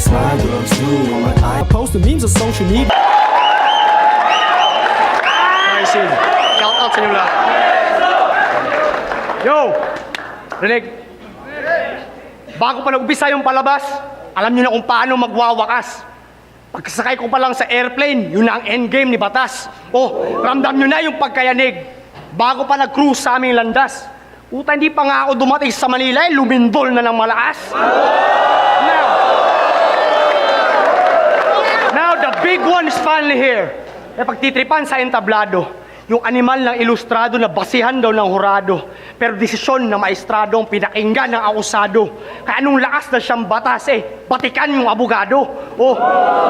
kiss my drugs too. I post the memes on social media. Pricing. Shout out sa inyo lahat. Yo! Rinig. Bago pa nag-umpisa yung palabas, alam nyo na kung paano magwawakas. Pagkasakay ko pa lang sa airplane, yun na ang endgame ni Batas. Oh, ramdam nyo na yung pagkayanig. Bago pa nag-cruise sa aming landas. Uta, hindi pa nga ako dumating sa Manila, lumindol na ng malakas. Now, the big one is finally here. E pagtitripan sa entablado. Yung animal ng ilustrado na basihan daw ng hurado. Pero desisyon ng maestrado ang pinakinggan ng akusado. Kaya anong lakas na siyang batas batikan yung abogado. Oh,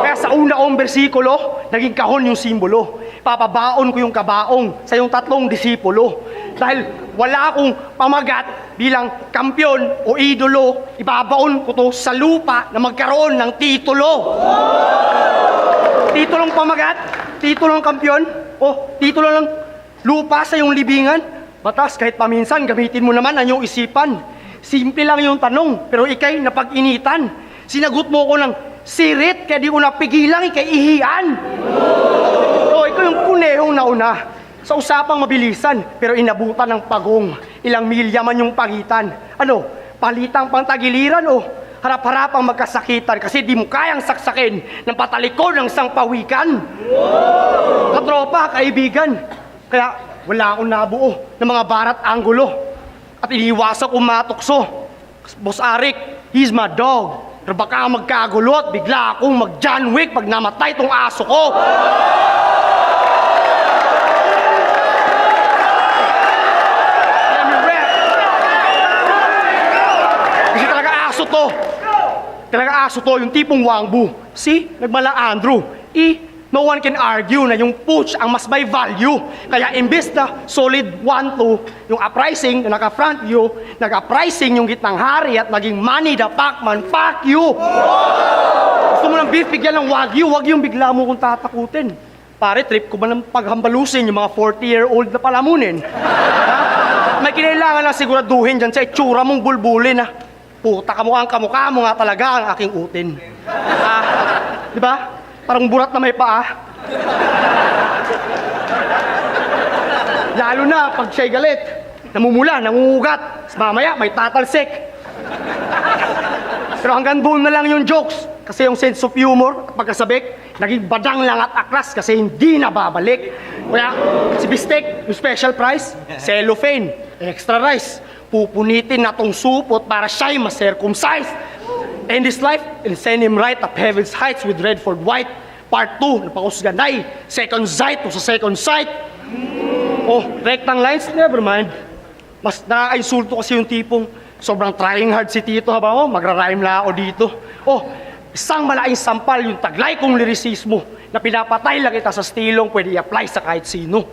kaya sa una kong bersikulo, naging kahon yung simbolo. Papabaon ko yung kabaong sa yung tatlong disipulo. Dahil wala akong pamagat bilang kampyon o idolo, ibabaon ko to sa lupa na magkaroon ng titulo. Titulong pamagat, titulong kampyon, o titulo ng lupa sa iyong libingan. Batas, kahit paminsan, gamitin mo naman ang iyong isipan. Simple lang yung tanong, pero ikay napag-initan. Sinagot mo ko ng sirit, kaya di ko napigilang ikay ihian. O, ikaw yung kunehong nauna sa usapang mabilisan, pero inabutan ng pagong. Ilang milya man yung pagitan. Ano, palitang pantagiliran o harap-harapang magkasakitan kasi di mo kayang saksakin ng patalikod ng sangpawikan. Katropa, kaibigan, kaya wala akong nabuo ng mga barat anggulo at iniwasan kong matukso. Boss Arik, he's my dog. Pero baka magkagulo at bigla akong mag-John Wick pag namatay tong aso ko. Kasi talaga aso to. Talaga aso to, yung tipong wangbu. See? Nagmala Andrew. No one can argue na yung pooch ang mas may value. Kaya imbes na solid 1-2, yung uprising na naka-front view, nag-uprising yung gitnang hari at naging Manny the Pacman, fuck you! Gusto mo ng beef, bigyan ng wagyu, wag yung bigla mo kung tatakutin. Pare, trip ko ba ng paghambalusin yung mga 40-year-old na palamunin? May kinailangan na siguraduhin dyan sa itsura mong bulbulin, Puta, kamukha mo nga talaga ang aking utin. Di ba? Parang burat na may paa. Lalo na pag siya'y galit, namumula, nangungugat, mamaya may tatalsik. Pero hanggang doon na lang yung jokes. Kasi yung sense of humor at pagkasabik, naging badang lang at aklas kasi hindi na babalik. Kaya si Bistek, yung special price, cellophane, extra rice. Pupunitin na tong supot para siya'y ma-circumcise. In this life, and send him right up heaven's heights with Redford White. Part 2, napakusganay. Second sight o sa second sight. Oh, rectang lines, never mind. Mas nakaka-insulto kasi yung tipong sobrang trying hard si Tito habang magra-rhyme na ako dito. Oh, isang malaking sampal yung taglay kong lirisismo na pinapatay lang kita sa stilong pwede i-apply sa kahit sino.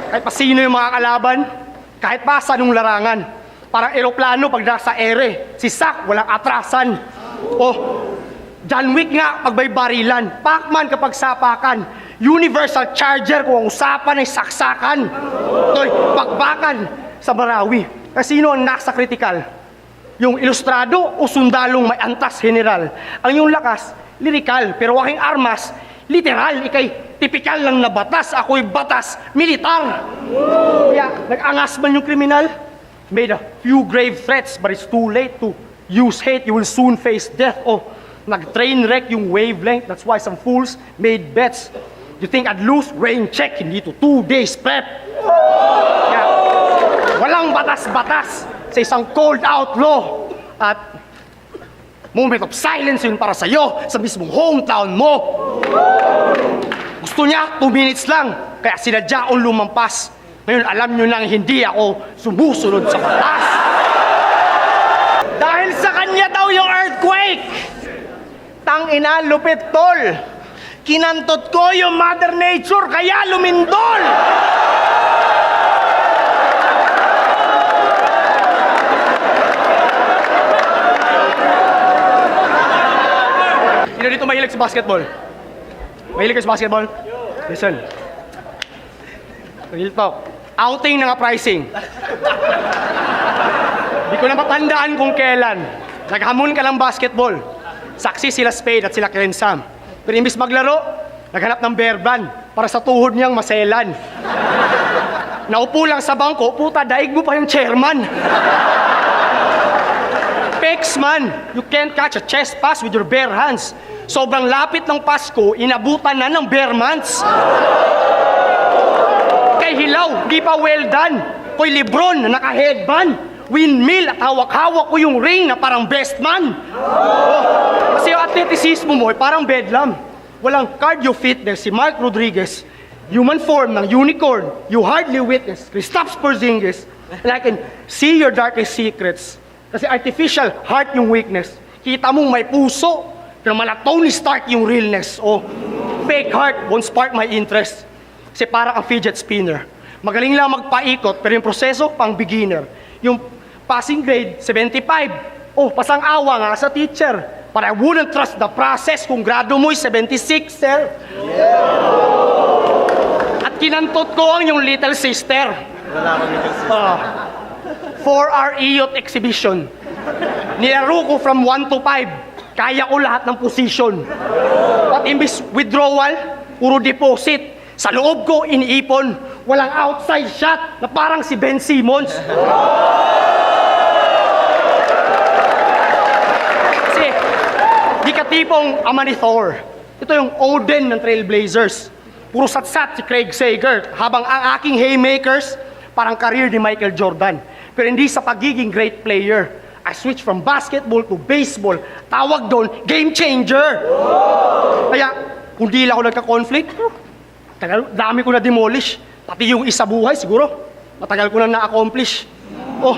Kahit pa sino yung mga kalaban, kahit pa sa nung larangan. Parang eroplano pag nasa ere, si Sak walang atrasan. O, John Wick nga pag may barilan, Pacman kapag sapakan, universal charger kung ang usapan ay saksakan. Toy, pagbakan sa Marawi. Kasi sino ang nasa critical? Yung ilustrado o sundalong may antas general? Ang yung lakas, lirikal, pero waking armas, literal, ikay tipikal lang na batas, ako'y batas, militar. Kaya, nag-angas man yung kriminal, made a few grave threats, but it's too late to use hate, you will soon face death. Oh, nag-train wreck yung wavelength, that's why some fools made bets. You think I'd lose? Rain check, hindi to 2 days prep. Kaya, walang batas-batas sa isang cold outlaw. At moment of silence yun para sa'yo sa mismong hometown mo. Gusto niya 2 minutes lang, kaya sinadya akong lumampas. Ngayon alam nyo nang hindi ako sumusunod sa batas. Dahil sa kanya daw yung earthquake. Tangina, lupit tol. Kinantot ko yung Mother Nature, kaya lumindol. Sino dito mahilig sa basketball? Mahilig ka sa basketball? Listen. Real talk. Outing ng pricing. Di ko na matandaan kung kailan. Naghamon ka ng basketball. Saksi sila Spade at sila Karen Sam. Pero imbis maglaro, naghanap ng bear brand para sa tuhod niyang maselan. Naupo lang sa bangko, puta, daig mo pa yung chairman. Pex man, you can't catch a chest pass with your bare hands. Sobrang lapit ng Pasko, inabutan na ng bare months. Kay Hilaw, di pa well done. Koy Lebron na naka-headband. Windmill at hawak-hawak ko yung ring na parang best man. Oh, kasi yung atletisismo mo ay parang bedlam. Walang cardio fitness si Mark Rodriguez. Human form ng unicorn, you hardly witness Kristaps Porzingis. And I can see your darkest secrets. Kasi artificial heart yung weakness. Kita mong may puso, pero mala Tony Stark yung realness. Oh, fake heart won't spark my interest. Kasi parang ang fidget spinner. Magaling lang magpaikot, pero yung proseso pang beginner. Yung passing grade, 75. Oh, pasang-awa nga sa teacher. But I wouldn't trust the process kung grado mo'y 76, sir. At kinantot ko ang yung little sister. For our youth exhibition. Nilaro ko from 1 to 5. Kaya ko lahat ng position. At imbis withdrawal, puro deposit. Sa loob ko, iniipon. Walang outside shot na parang si Ben Simmons. Kasi, di ka tipong ama ni Thor. Ito yung Odin ng Trailblazers. Puro satsat si Craig Sager. Habang ang aking haymakers, parang career ni Michael Jordan. Pero hindi sa pagiging great player. I switched from basketball to baseball. Tawag doon, game changer. Kaya, kung di lang ako nagka-conflict, dami ko na demolish. Pati yung isa buhay, siguro. Matagal ko na na-accomplish. Oh,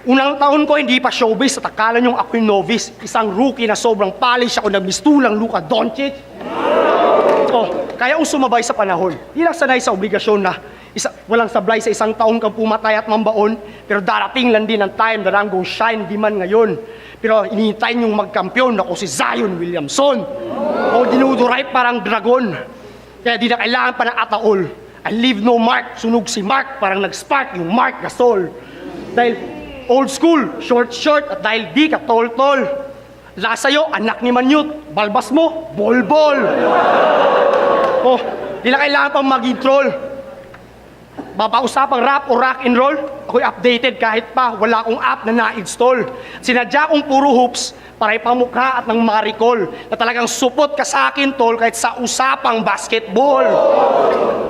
unang taon ko, hindi pa showbiz. At akala niyong ako yung novice. Isang rookie na sobrang polish ako nagmistulang Luka Doncic. Oh, kaya kong sumabay sa panahon. Hindi lang sanay sa obligasyon na walang sablay sa isang taong kang pumatay at mambaon. Pero darating lang din ang time that I'm gonna shine, di man ngayon. Pero inihintay niyong magkampiyon ako si Zion Williamson. O dinuduray parang dragon. Kaya di na kailangan pa ng ataol. I leave no mark, sunog si Mark, parang nag-spark yung Mark Gasol. Dahil old school, short at dahil di ka tol-tol. Lasayo, anak ni Manyut, balbas mo, bol-bol. Oh, di na kailangan pang mag-troll. Mapausapang rap o rock and roll, ako'y updated kahit pa wala akong app na na-install. Sinadya kong puro hoops para ipamukha at ng maricol na talagang supot ka sa akin, tol, kahit sa usapang basketball.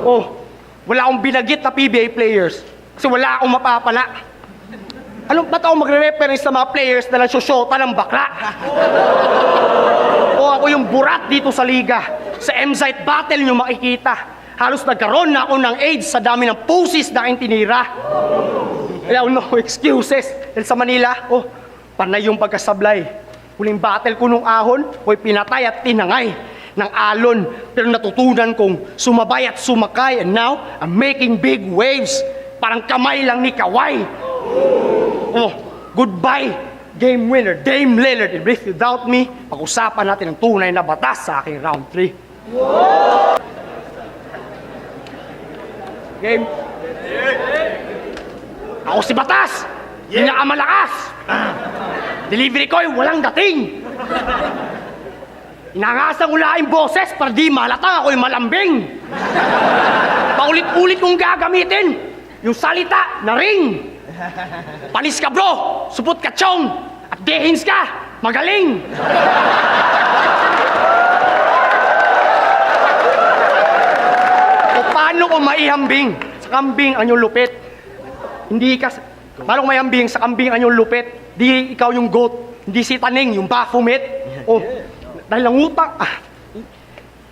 Oh, wala akong binagit na PBA players kasi wala akong mapapala. Anong ba't ako magre-reference sa mga players na nagsosyota ng bakla? O ako yung burat dito sa liga. Sa M-Site battle nyo makikita. Halos nagkaroon na ako ng AIDS sa dami ng pusis na aking tinira. Kaya no excuses. Dahil sa Manila, oh, panay yung pagkasablay. Huling battle ko nung ahon, ko'y pinatay at tinangay ng alon. Pero natutunan kong sumabay at sumakay. And now, I'm making big waves. Parang kamay lang ni Kawhi. Oh, goodbye, game winner, Dame Lillard. And if you doubt me, pag-usapan natin ang tunay na batas sa aking round 3. Game. Ako si Batas! Pinakamalakas! Delivery ko ay walang dating! Inangasang ulaing boses para di malatang ako'y malambing! Paulit-ulit kong gagamitin yung salita na ring! Panis ka bro! Supot ka chong! At dehins ka! Magaling! Paano ko maihambing sa kambing ang iyong lupit? Hindi ka... Paano ko maihambing sa kambing ang iyong lupit? Di ikaw yung goat, hindi si Taning, yung Baphomet. O, dahil nangutang...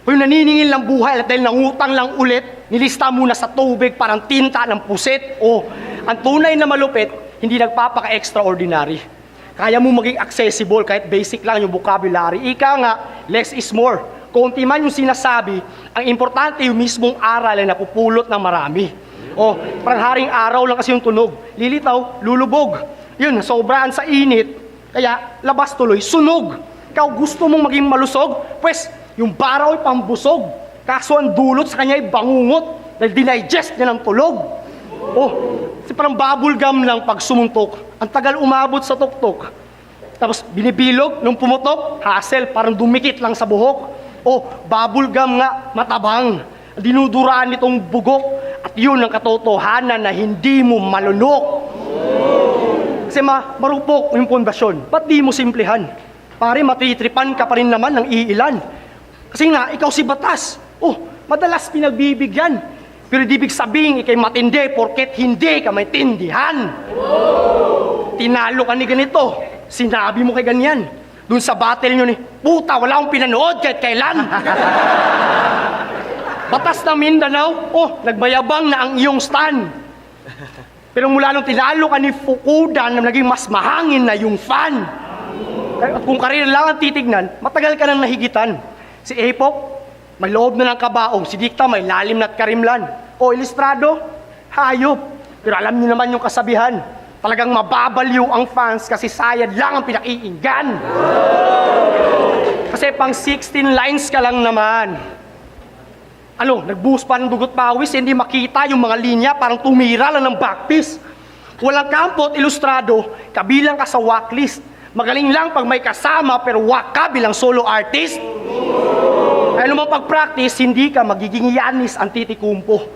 Kung naniningil ng buhay at dahil nangutang lang ulit, nilista muna sa tubig parang tinta ng pusit. O, ang tunay na malupit, hindi nagpapaka-extraordinary. Kaya mo maging accessible kahit basic lang yung vocabulary. Ika nga, less is more. Konti man yung sinasabi, ang importante yung mismong aral ay napupulot ng marami. O, parang haring araw lang kasi yung tunog. Lilitaw, lulubog. Yun, sobraan sa init, kaya labas tuloy, sunog. Ikaw gusto mong maging malusog, pues yung baraw ay pambusog. Kaso ang dulot sa kanya ay bangungot dahil dinigest niya ng tulog. O, kasi parang bubble gum lang pag sumuntok. Ang tagal umabot sa tuktok. Tapos binibilog, nung pumutok, hassle, parang dumikit lang sa buhok. O, bubble gum nga, matabang. Dinuduraan nitong bugok. At yun ang katotohanan na hindi mo malunok. Kasi marupok yung pundasyon. Ba't di mo simplihan? Pare, matitripan ka pa rin naman ng iilan. Kasi nga, ikaw si batas. Oh, madalas pinagbibigyan. Pero di ibig sabihin, ikay matindi porket hindi ka maintindihan. Tinalo ka ni ganito. Sinabi mo kay ganyan. Doon sa battle nyo ni, puta, wala akong pinanood kahit kailan. Batas ng Mindanao, oh, nagbayabang na ang iyong stand. Pero mula nung tinalo ka ni Fukuda na naging mas mahangin na yung fan. At kung karera lang ang titignan, matagal ka nang nahigitan. Si Epok, may loob na ng kabaong. Si Dikta, may lalim na't karimlan. O Ilustrado, hayop. Pero alam niyo naman yung kasabihan. Talagang mababaliw ang fans kasi sayad lang ang pinakiinggan. Kasi pang 16 lines ka lang naman. Ano, nagbuhos pa ng dugot pawis, hindi makita yung mga linya, parang tumira lang ng backpiece. Walang kampo at Ilustrado, kabilang ka sa wacklist. Magaling lang pag may kasama, pero wak ka bilang solo artist. Kaya naman pag-practice, hindi ka magiging Yanis Antetokounmpo.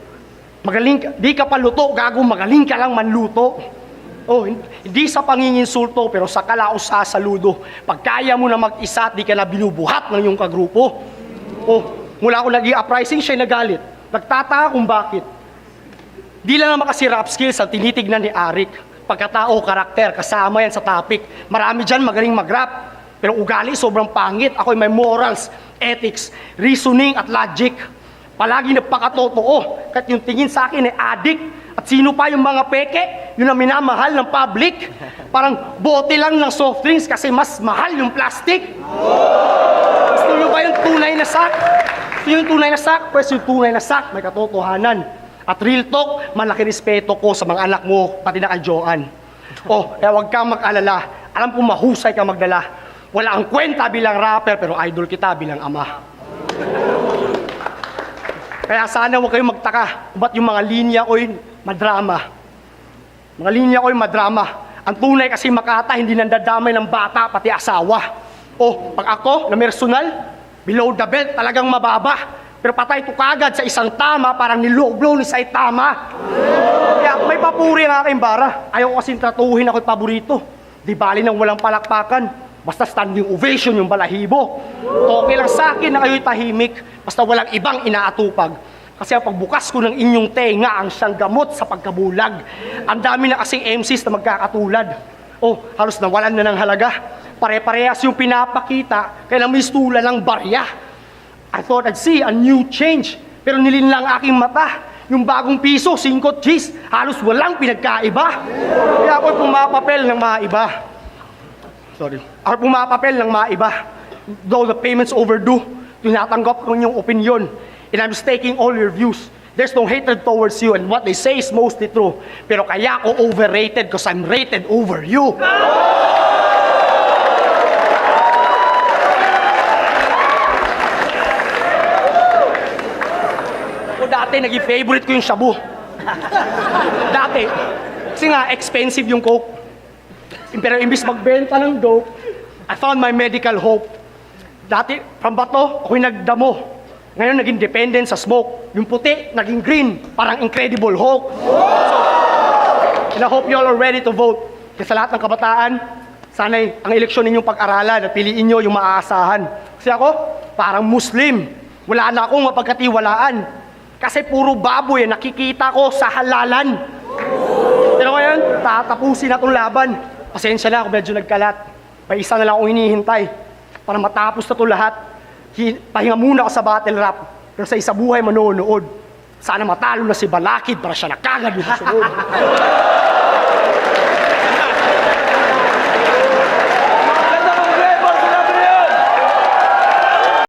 Magaling ka, di ka paluto, gago, magaling ka lang manluto. Oh, hindi sa panginginsulto, pero sa kalaos sasaludo. Pag kaya mo na mag-isa at di ka na binubuhat ng iyong kagrupo. Oh, mula ako nag-i-uprising, siya'y nagalit. Nagtataka kung bakit. Di lang naman kasi rap skills ang tinitignan ni Arik. Pagkatao, karakter, kasama yan sa topic. Marami dyan magaling mag-rap. Pero ugali, sobrang pangit. Ako'y may morals, ethics, reasoning at logic. Palagi nagpakatotoo. Kahit yung tingin sa akin ay addict. At sino pa yung mga peke? Yun ang minamahal ng public. Parang bote lang ng soft drinks kasi mas mahal yung plastic. Gusto nyo ba yung tunay na sak? Gusto nyo yung tunay na sak? Pwes yung tunay na sak, may katotohanan. At real talk, malaki respeto ko sa mga anak mo, pati na kanjoan. Oh, kaya huwag kang mag-alala. Alam kong mahusay kang magdala. Wala ang kwenta bilang rapper, pero idol kita bilang ama. Kaya sana huwag kayong magtaka. Ba't yung mga linya ko'y madrama? Mga linya ko'y madrama. Ang tunay kasi Makata, hindi nandadamay ng bata, pati asawa. O, pag ako, na personal, below the belt, talagang mababa. Pero patay to kagad sa isang tama, parang niloblow ni Saitama. Kaya may papuri ang aking bara. Ayaw ko kasing tratuhin ako'y paborito. Di bali nang walang palakpakan. Basta standing ovation yung balahibo. Okay lang sa akin na kayo'y tahimik, basta walang ibang inaatupag. Kasi ang pagbukas ko ng inyong tenga ang siyang gamot sa pagkabulag. Ang dami na kasing MCs na magkakatulad. Oh, halos nawalan na ng halaga. Pare-parehas yung pinapakita, kaya mistula lang barya. I thought I'd see a new change, pero nilinlang aking mata. Yung bagong piso, 5 Gs, halos walang pinagkaiba. Kaya ako'y pumapapel ng mga iba. Ako pumapapel ng mga iba. Though the payments overdue, tinatanggap ko yung opinion. And I'm just taking all your views. There's no hatred towards you, and what they say is mostly true. Pero kaya ako overrated because I'm rated over you. Ako dati, naging favorite ko yung shabu. Dati, kasi nga, expensive yung coke. Pero imbis magbenta ng dope, I found my medical hope. Dati, from bato, ako'y nagdamo. Ngayon, naging dependent sa smoke. Yung puti, naging green, parang Incredible Hulk. So, and I hope you all are ready to vote. Kasi sa lahat ng kabataan, sana'y ang eleksyon ninyong pag-aralan at piliin nyo yung maaasahan. Kasi ako, parang Muslim. Wala na akong mapagkatiwalaan. Kasi puro baboy nakikita ko sa halalan. Pero ngayon, tatapusin na itong laban. Pasensya na ako, medyo nagkalat. May isa na lang akong hinihintay para matapos na ito lahat. Pahinga muna ako sa battle rap. Pero sa isa buhay manonood. Sana matalo na si Balakid para siya na kagad yung susunod.